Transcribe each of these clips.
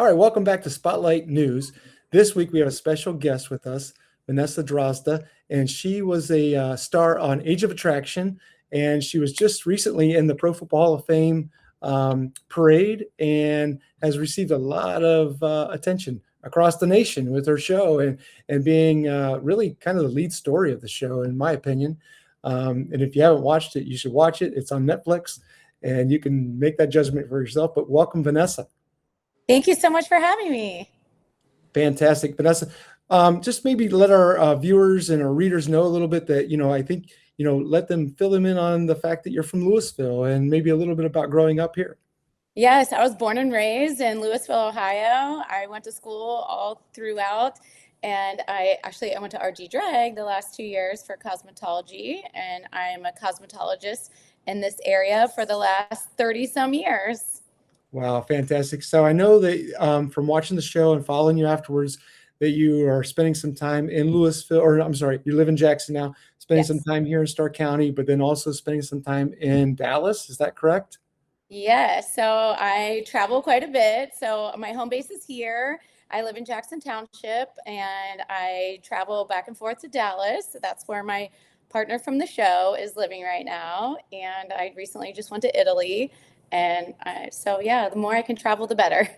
All right, welcome back to Spotlight News. This week we have a special guest with us, Vanessa Drozda, and she was a star on Age of Attraction, and she was just recently in the Pro Football Hall of Fame parade and has received a lot of attention across the nation with her show and being really kind of the lead story of the show, in my opinion. And if you haven't watched it, you should watch it. It's on Netflix, and you can make that judgment for yourself. But welcome, Vanessa. Thank you so much for having me. Fantastic, Vanessa. Just maybe let our viewers and our readers know a little bit that, I think, let them fill them in on the fact that you're from Louisville and maybe a little bit about growing up here. Yes, I was born and raised in Louisville, Ohio. I went to school all throughout, and I went to RG Drag the last 2 years for cosmetology, and I'm a cosmetologist in this area for the last 30 some years. Wow, fantastic. So I know that from watching the show and following you afterwards, that you are spending some time in Louisville, or I'm sorry, you live in Jackson now, spending some Yes. time here in Stark County, but then also spending some time in Dallas. Is that correct? Yes, so I travel quite a bit. So my home base is here. I live in Jackson Township, and I travel back and forth to Dallas. That's where my partner from the show is living right now. And I recently just went to Italy. So yeah, the more I can travel, the better.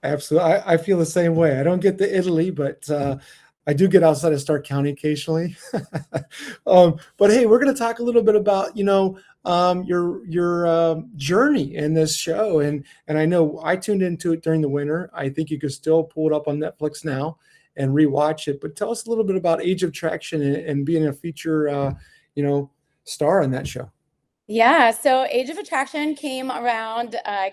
Absolutely. I feel the same way. I don't get to Italy, but I do get outside of Stark County occasionally. But hey, we're going to talk a little bit about, your journey in this show. And I know I tuned into it during the winter. I think you could still pull it up on Netflix now and rewatch it. But tell us a little bit about Age of Traction and being a feature, star on that show. Yeah, so Age of Attraction came around. I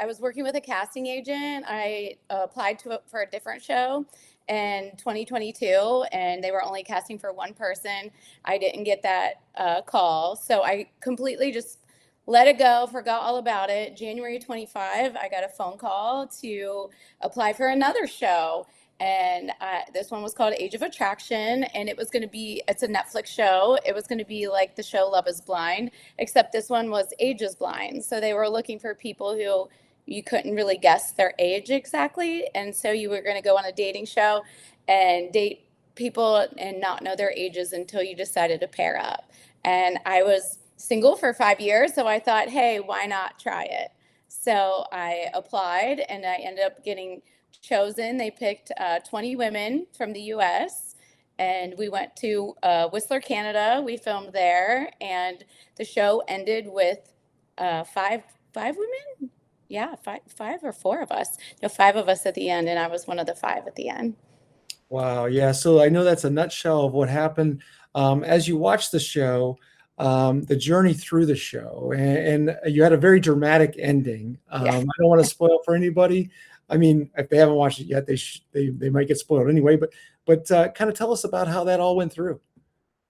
was working with a casting agent. I applied for a different show in 2022, and they were only casting for one person. I didn't get that call, so I completely just let it go, forgot all about it. January 25, I got a phone call to apply for another show. And this one was called Age of Attraction, and it's a Netflix show. It was going to be like the show Love is Blind, except this one was Age is Blind. So they were looking for people who you couldn't really guess their age exactly. And so you were going to go on a dating show and date people and not know their ages until you decided to pair up. And I was single for 5 years, so I thought, hey, why not try it? So I applied, and I ended up getting chosen. They picked 20 women from the US, and we went to Whistler, Canada. We filmed there, and the show ended with five women. Yeah, five or four of us. No, five of us at the end, and I was one of the five at the end. Wow. Yeah. So I know that's a nutshell of what happened as you watch the show, the journey through the show, and you had a very dramatic ending. Yeah. I don't want to spoil for anybody. I mean, if they haven't watched it yet, they might get spoiled anyway. But kind of tell us about how that all went through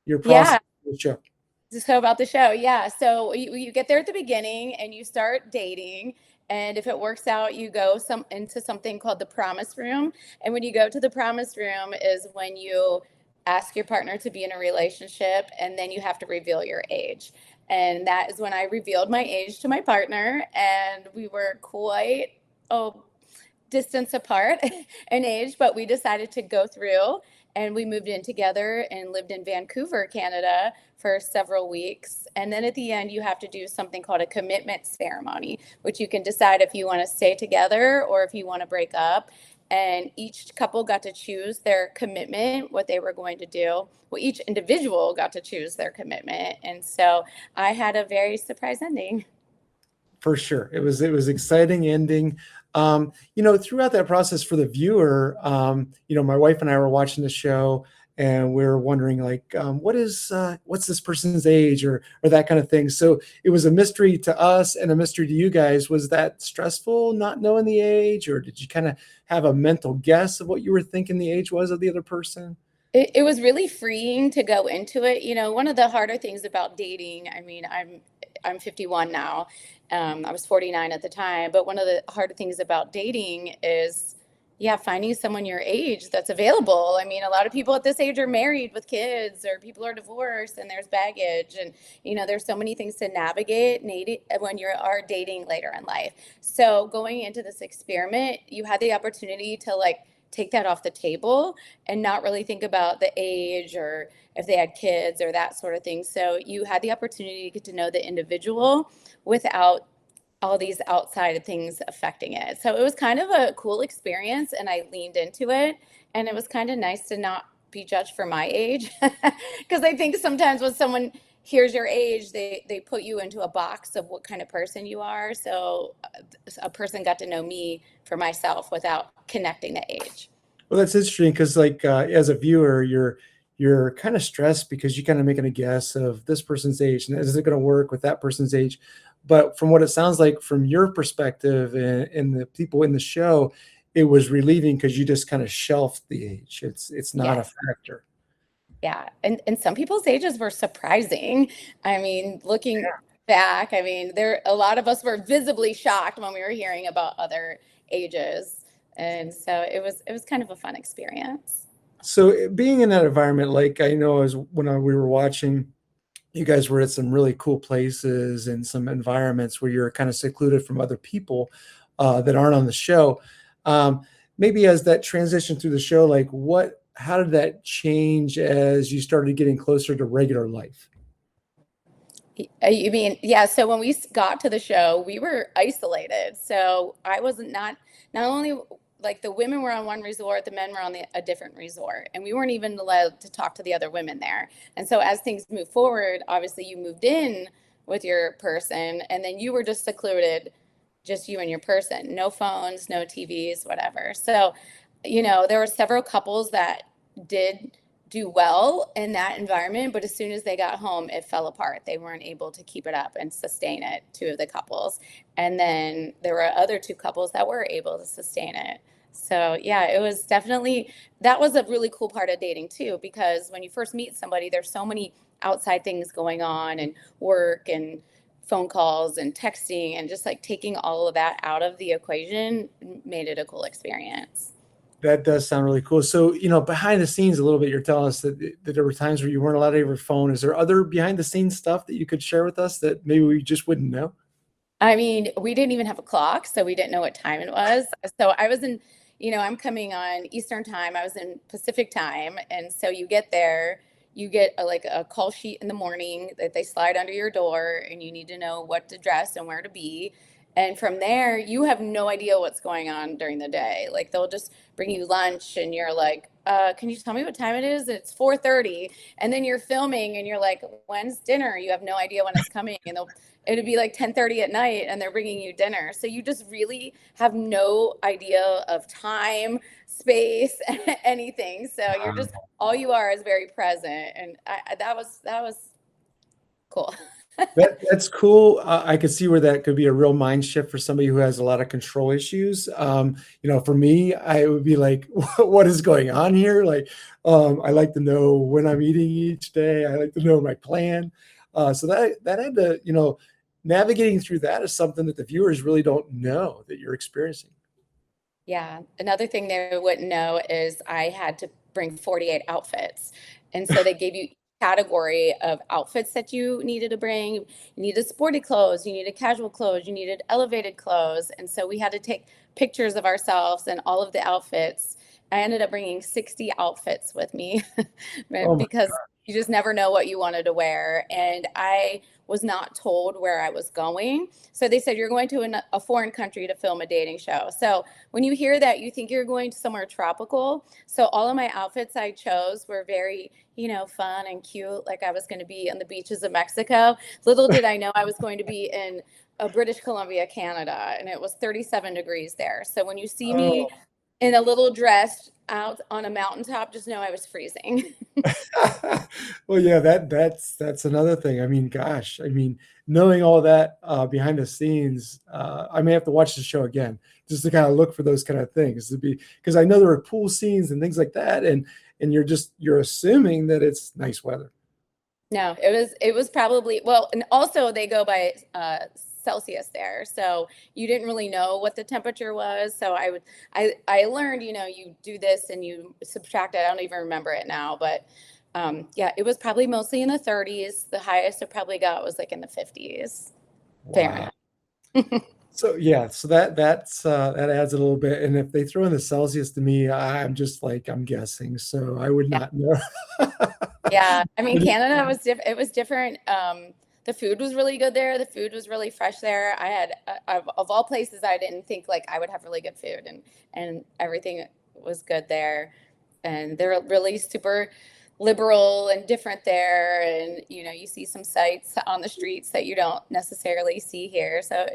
your process Yeah. of the show. So about the show, yeah. So you get there at the beginning and you start dating. And if it works out, you go into something called the promise room. And when you go to the promise room is when you ask your partner to be in a relationship, and then you have to reveal your age. And that is when I revealed my age to my partner, and we were quite distance apart in age, but we decided to go through, and we moved in together and lived in Vancouver, Canada for several weeks. And then at the end, you have to do something called a commitment ceremony, which you can decide if you want to stay together or if you want to break up. And each couple got to choose their commitment, what they were going to do. Well, each individual got to choose their commitment. And so I had a very surprise ending. For sure. It was exciting ending. Throughout that process for the viewer, my wife and I were watching the show and we were wondering like, what's this person's age or that kind of thing. So it was a mystery to us and a mystery to you guys. Was that stressful not knowing the age, or did you kind of have a mental guess of what you were thinking the age was of the other person? It was really freeing to go into it. One of the harder things about dating, I mean, I'm 51 now. I was 49 at the time, but one of the harder things about dating is Yeah, finding someone your age that's available. I mean, a lot of people at this age are married with kids, or people are divorced, and there's baggage, and there's so many things to navigate when you are dating later in life. So going into this experiment, you had the opportunity to like take that off the table and not really think about the age or if they had kids or that sort of thing. So you had the opportunity to get to know the individual without all these outside things affecting it. So it was kind of a cool experience, and I leaned into it, and it was kind of nice to not be judged for my age. Because I think sometimes when someone hears your age, they put you into a box of what kind of person you are. So a person got to know me for myself without connecting the age. Well, that's interesting because, like, as a viewer, you're kind of stressed because you kind of making a guess of this person's age and is it going to work with that person's age. But from what it sounds like, from your perspective and the people in the show, it was relieving because you just kind of shelved the age. It's not a Yes. factor. Yeah, and some people's ages were surprising. I mean, looking back, I mean, there a lot of us were visibly shocked when we were hearing about other ages. And so it was kind of a fun experience. So being in that environment, like I know as when we were watching, you guys were at some really cool places and some environments where you're kind of secluded from other people that aren't on the show. Um, Maybe as that transition through the show, like how did that change as you started getting closer to regular life? You mean, yeah, so when we got to the show, we were isolated. So I wasn't not only like the women were on one resort, the men were on a different resort, and we weren't even allowed to talk to the other women there. And so as things move forward, obviously you moved in with your person, and then you were just secluded, just you and your person, no phones, no TVs, whatever. So, there were several couples that did do well in that environment, but as soon as they got home, it fell apart. They weren't able to keep it up and sustain it, two of the couples. And then there were other two couples that were able to sustain it. So, yeah, it was definitely that was a really cool part of dating too, because when you first meet somebody, there's so many outside things going on and work and phone calls and texting, and just like taking all of that out of the equation made it a cool experience. That does sound really cool. So, behind the scenes a little bit, you're telling us that there were times where you weren't allowed to have your phone. Is there other behind the scenes stuff that you could share with us that maybe we just wouldn't know? I mean, we didn't even have a clock, so we didn't know what time it was. So I was in, I'm coming on Eastern time. I was in Pacific time. And so you get there, you get like a call sheet in the morning that they slide under your door, and you need to know what to dress and where to be. And from there, you have no idea what's going on during the day. Like they'll just bring you lunch, and you're like, can you tell me what time it is? It's 4:30. And then you're filming, and you're like, when's dinner? You have no idea when it's coming. And it'd be like 10:30 at night, and they're bringing you dinner. So you just really have no idea of time, space, anything. So you're just all you are is very present. And that was cool. That's cool. I could see where that could be a real mind shift for somebody who has a lot of control issues. For me, I would be like, what is going on here? Like, I like to know when I'm eating each day. I like to know my plan. So that had to, navigating through that is something that the viewers really don't know that you're experiencing. Yeah. Another thing they wouldn't know is I had to bring 48 outfits. And so they gave you category of outfits that you needed to bring. You needed sporty clothes, you needed casual clothes, you needed elevated clothes. And so we had to take pictures of ourselves and all of the outfits. I ended up bringing 60 outfits with me right, Oh my because God. you just never know what you wanted to wear. And I was not told where I was going. So they said, you're going to a foreign country to film a dating show. So when you hear that, you think you're going to somewhere tropical. So all of my outfits I chose were very, fun and cute. Like I was going to be on the beaches of Mexico. Little did I know I was going to be in British Columbia, Canada, and it was 37 degrees there. So when you see me Oh. in a little dress out on a mountaintop, just know I was freezing. Well, yeah, that's another thing. I mean, gosh, knowing all that behind the scenes, I may have to watch the show again just to kind of look for those kind of things to be because I know there are pool scenes and things like that, and you're assuming that it's nice weather. No, it was probably well, and also they go by Celsius there. So you didn't really know what the temperature was. So I learned, you do this and you subtract it. I don't even remember it now, but yeah, it was probably mostly in the 30s. The highest it probably got was like in the 50s Wow. Fahrenheit. So yeah, so that adds a little bit. And if they throw in the Celsius to me, I'm just like I'm guessing. So I would Yeah. not know. Yeah. I mean, Canada was different. It was different. The food was really good there. The food was really fresh there. I had, of all places, I didn't think like I would have really good food, and everything was good there. And they're really super liberal and different there. And, you see some sights on the streets that you don't necessarily see here. So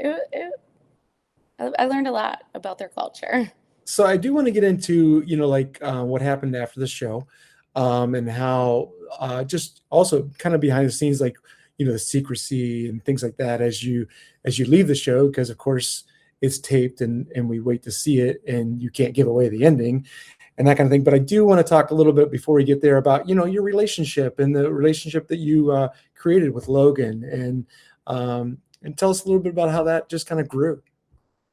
I learned a lot about their culture. So I do want to get into, like what happened after the show, and how just also kind of behind the scenes, like, the secrecy and things like that as you leave the show, because of course it's taped and we wait to see it and you can't give away the ending and that kind of thing. But I do want to talk a little bit before we get there about, your relationship and the relationship that you created with Logan, and tell us a little bit about how that just kind of grew.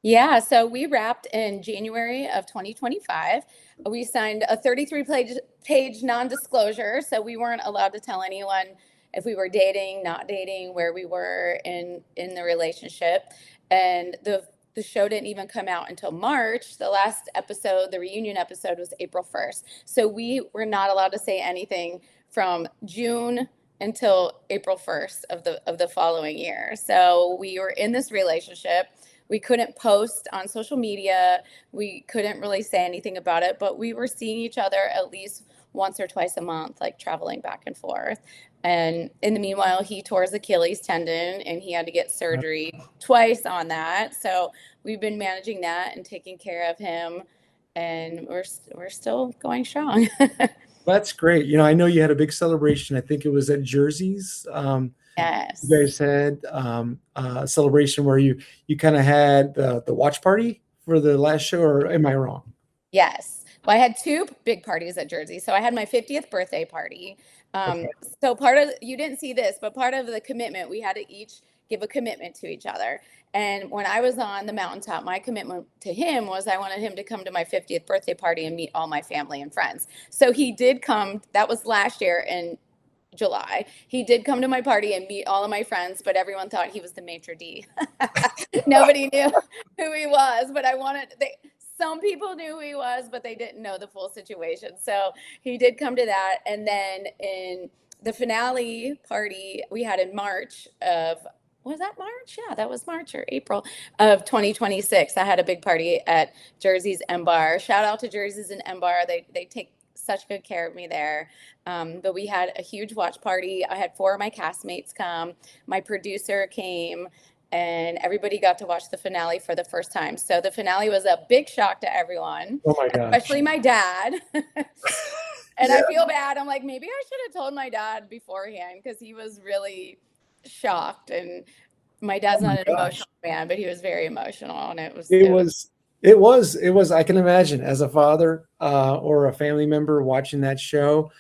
Yeah, so we wrapped in January of 2025. We signed a 33-page non-disclosure, so we weren't allowed to tell anyone if we were dating, not dating, where we were in the relationship. And the show didn't even come out until March. The last episode, the reunion episode, was April 1st. So we were not allowed to say anything from June until April 1st of the following year. So we were in this relationship. We couldn't post on social media. We couldn't really say anything about it, but we were seeing each other at least once or twice a month, like traveling back and forth. And in the meanwhile, he tore his Achilles tendon and he had to get surgery twice on that. So we've been managing that and taking care of him, and we're still going strong. That's great. I know you had a big celebration. I think it was at Jersey's. You Yes. guys had a celebration where you kind of had the watch party for the last show, or am I wrong? Yes. Well, I had two big parties at Jersey. So I had my 50th birthday party. Okay. So part of, you didn't see this, but part of the commitment, we had to each give a commitment to each other. And when I was on the mountaintop, my commitment to him was I wanted him to come to my 50th birthday party and meet all my family and friends. So he did come. That was last year in July. He did come to my party and meet all of my friends, but everyone thought he was the maitre d'. Nobody knew who he was, but some people knew who he was, but they didn't know the full situation. So he did come to that. And then in the finale party we had in March of, was that March? Yeah, that was March or April of 2026. I had a big party at Jersey's M Bar. Shout out to Jersey's and M Bar. They take such good care of me there. But we had a huge watch party. I had 4 of my castmates come. My producer came, and everybody got to watch the finale for the first time. So the finale was a big shock to everyone, Oh my gosh. especially my dad. And Yeah. I feel bad. I'm like, maybe I should have told my dad beforehand, because he was really shocked. And my dad's Oh my not an gosh. emotional man, but he was very emotional, and It was, I can imagine as a father or a family member watching that show.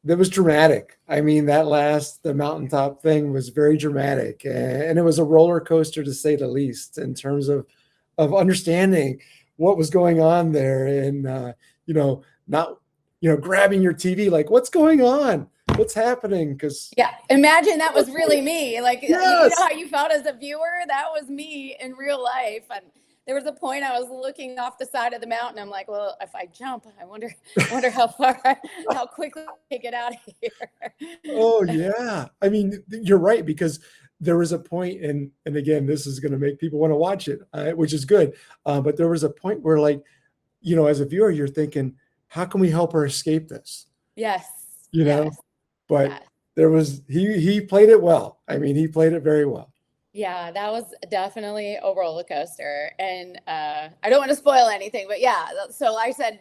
That was dramatic. I mean, the mountaintop thing was very dramatic, and it was a roller coaster to say the least in terms of understanding what was going on there, and not grabbing your TV like, what's going on, what's happening, because Yeah, imagine that was really me. Like, you know yes. how you felt as a viewer? That was me in real life. And there was a point I was looking off the side of the mountain. I'm like, well, if I jump, I wonder how far, how quickly I get out of here. Oh yeah. I mean, you're right, because there was a point, and again, this is going to make people want to watch it, which is good. But there was a point where, like, as a viewer, you're thinking, how can we help her escape this? Yes, You know, yes, but yes. he played it well. I mean, he played it very well. Yeah, that was definitely a roller coaster. And I don't want to spoil anything, but yeah. So I said,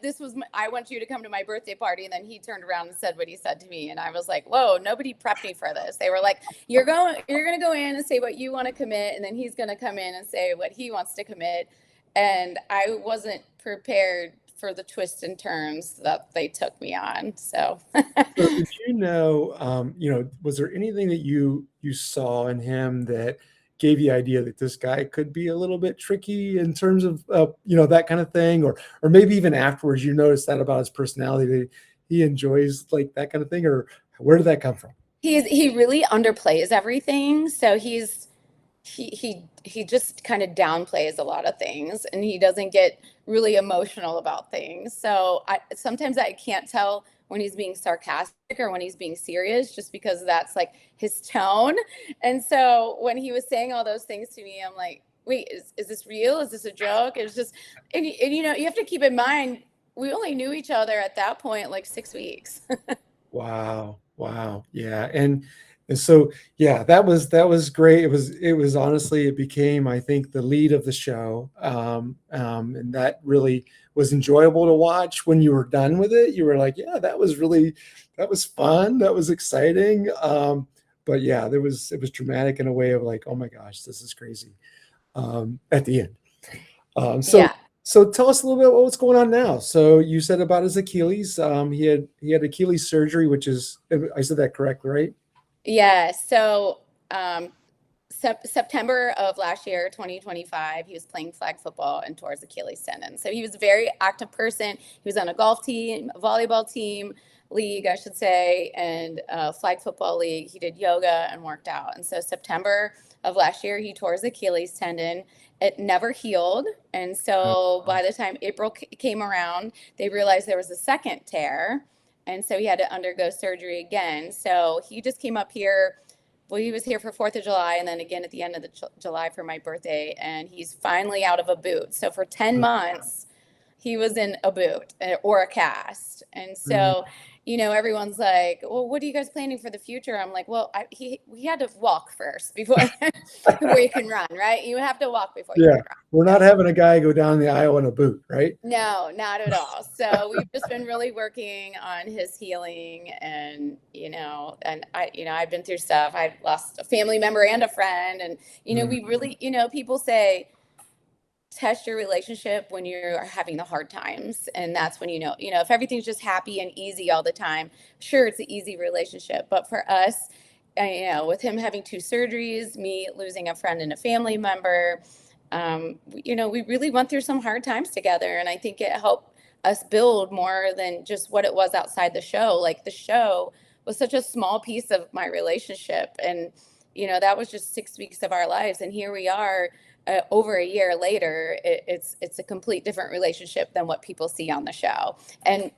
I want you to come to my birthday party. And then he turned around and said what he said to me. And I was like, whoa, nobody prepped me for this. They were like, you're going to go in and say what you want to commit. And then he's going to come in and say what he wants to commit. And I wasn't prepared for the twists and turns that they took me on. So So did was there anything that you saw in him that gave you the idea that this guy could be a little bit tricky in terms of, that kind of thing, or maybe even afterwards you noticed that about his personality, that he enjoys like that kind of thing, or where did that come from? He really underplays everything. So he just kind of downplays a lot of things, and he doesn't get really emotional about things. So sometimes I can't tell when he's being sarcastic or when he's being serious, just because that's like his tone. And so when he was saying all those things to me, I'm like, wait, is this real? Is this a joke? It's just, and you have to keep in mind, we only knew each other at that point like 6 weeks. Wow. Wow. Yeah. And so, yeah, that was great. It was honestly, it became, I think, the lead of the show. And that really was enjoyable to watch. When you were done with it, you were like, yeah, that was fun. That was exciting. But yeah, it was dramatic in a way of like, oh my gosh, this is crazy. At the end. Um, so, Yeah. so tell us a little bit about what's going on now. So you said about his Achilles. He had Achilles surgery, which is, I said that correctly, right? Yeah. So um, September of last year, 2025, he was playing flag football and tore his Achilles tendon. So he was a very active person. He was on a golf team, a volleyball team, league, I should say, and a flag football league. He did yoga and worked out. And so September of last year, he tore his Achilles tendon. It never healed. And so by the time April came around, they realized there was a second tear. And so he had to undergo surgery again. So he just came up here. Well, he was here for 4th of July and then again at the end of the July for my birthday. And he's finally out of a boot. So for 10 months, he was in a boot or a cast. And Mhm. so, everyone's like, well, what are you guys planning for the future? I'm like, well, we had to walk first before, before you can run, right? You have to walk before you Yeah, can run. we're not having a guy go down the aisle in a boot, right? No, not at all. So we've just been really working on his healing, and I've been through stuff. I've lost a family member and a friend, and Mhm. we really, people say test your relationship when you're having the hard times, and that's when if everything's just happy and easy all the time, sure, it's an easy relationship. But for us, with him having 2 surgeries, me losing a friend and a family member, we really went through some hard times together, and I think it helped us build more than just what it was outside the show. Like the show was such a small piece of my relationship, and that was just 6 weeks of our lives, and here we are. Over a year later, it's a complete different relationship than what people see on the show. And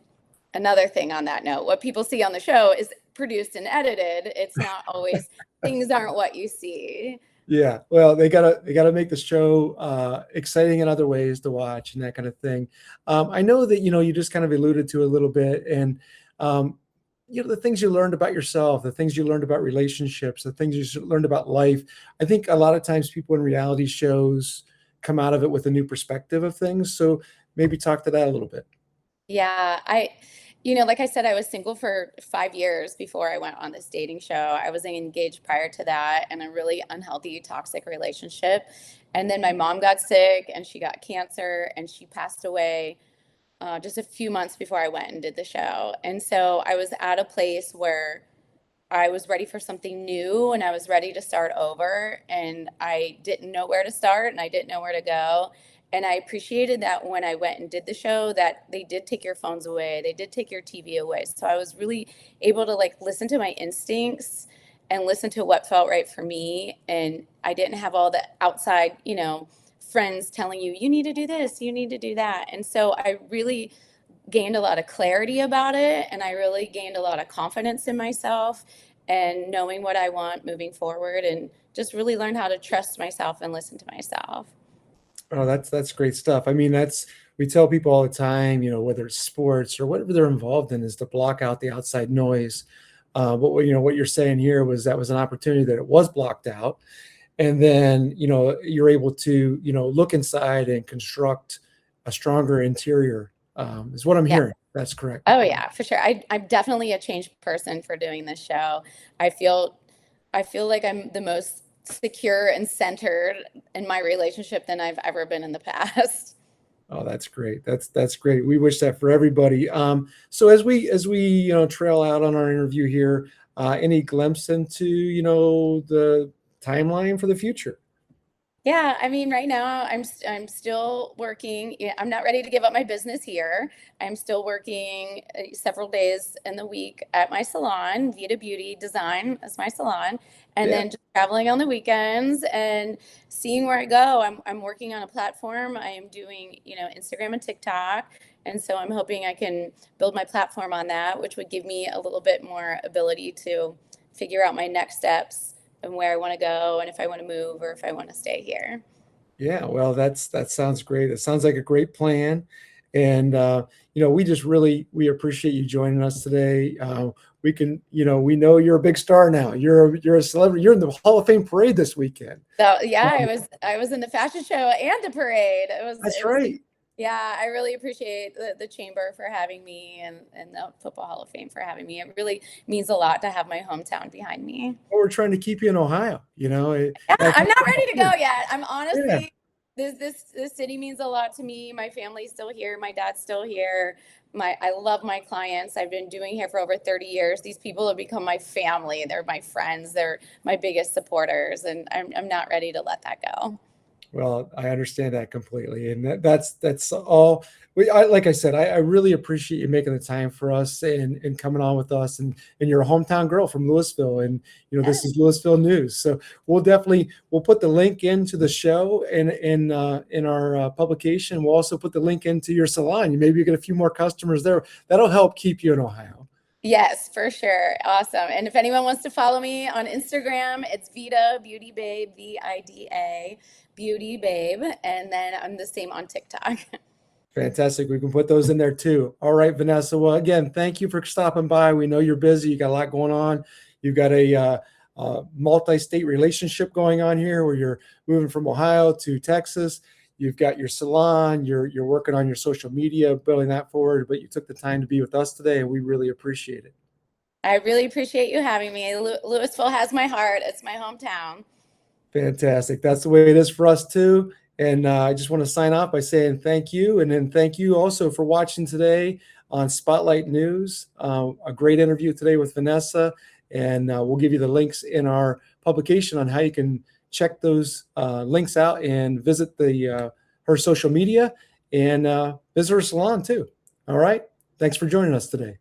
another thing on that note, what people see on the show is produced and edited. It's not always, things aren't what you see. Yeah, well, they gotta make the show exciting in other ways to watch and that kind of thing. I know that you just kind of alluded to a little bit, and um, the things you learned about yourself, the things you learned about relationships, the things learned about life. I think a lot of times people in reality shows come out of it with a new perspective of things. So maybe talk to that a little bit. Yeah, like I said, I was single for 5 years before I went on this dating show. I was engaged prior to that in a really unhealthy, toxic relationship. And then my mom got sick and she got cancer and she passed away just a few months before I went and did the show. And so I was at a place where I was ready for something new and I was ready to start over. And I didn't know where to start and I didn't know where to go. And I appreciated that when I went and did the show that they did take your phones away. They did take your TV away. So I was really able to like listen to my instincts and listen to what felt right for me. And I didn't have all the outside, friends telling you, you need to do this, you need to do that. And so I really gained a lot of clarity about it, and I really gained a lot of confidence in myself and knowing what I want moving forward, and just really learned how to trust myself and listen to myself. Oh, that's great stuff. I mean, we tell people all the time, whether it's sports or whatever they're involved in, is to block out the outside noise. But what you're saying here was that was an opportunity that it was blocked out, and then you're able to look inside and construct a stronger interior. Is what I'm Yeah. hearing. That's correct. Oh yeah, for sure. I'm definitely a changed person for doing this show. I feel I feel like I'm the most secure and centered in my relationship than I've ever been in the past. Oh, that's great. That's great. We wish that for everybody. So as we trail out on our interview here, any glimpse into the timeline for the future? Yeah, I mean, right now I'm still working. Yeah, I'm not ready to give up my business here. I'm still working several days in the week at my salon. Vita Beauty Design is my salon, and Yeah. then just traveling on the weekends and seeing where I go. I'm working on a platform. I am doing, Instagram and TikTok, and so I'm hoping I can build my platform on that, which would give me a little bit more ability to figure out my next steps and where I want to go and if I want to move or if I want to stay here. Yeah, well, that sounds great. It sounds like a great plan, and we just we appreciate you joining us today. We can, we know you're a big star now. You're a celebrity. You're in the Hall of Fame parade this weekend. So yeah, Um, I was in the fashion show and the parade. that's It was right. yeah, I really appreciate the chamber for having me and the Football Hall of Fame for having me. It really means a lot to have my hometown behind me. Well, we're trying to keep you in Ohio. Yeah, As I'm much not as ready to we go can. yet. I'm Yeah. honestly this city means a lot to me. My family's still here. My dad's still here. I love my clients. I've been doing here for over 30 years. These people have become my family. They're my friends. They're my biggest supporters, and I'm not ready to let that go. Well, I understand that completely, and that's all. Like I said, I really appreciate you making the time for us and coming on with us, and you're a hometown girl from Louisville, and this Yes. is Louisville news. So we'll put the link into the show and in our publication. We'll also put the link into your salon. You maybe get a few more customers there. That'll help keep you in Ohio. Yes, for sure. Awesome. And if anyone wants to follow me on Instagram, it's Vida Beauty Babe, Vida Beauty Babe. And then I'm the same on TikTok. Fantastic. We can put those in there too. All right, Vanessa. Well, again, thank you for stopping by. We know you're busy. You got a lot going on. You've got a multi-state relationship going on here where you're moving from Ohio to Texas. You've got your salon. You're working on your social media, building that forward. But you took the time to be with us today, and we really appreciate it. I really appreciate you having me. Louisville has my heart. It's my hometown. Fantastic. That's the way it is for us too. And I just want to sign off by saying thank you. And then thank you also for watching today on Spotlight News. A great interview today with Vanessa. And we'll give you the links in our publication on how you can check those links out and visit her social media and visit her salon too. All right. Thanks for joining us today.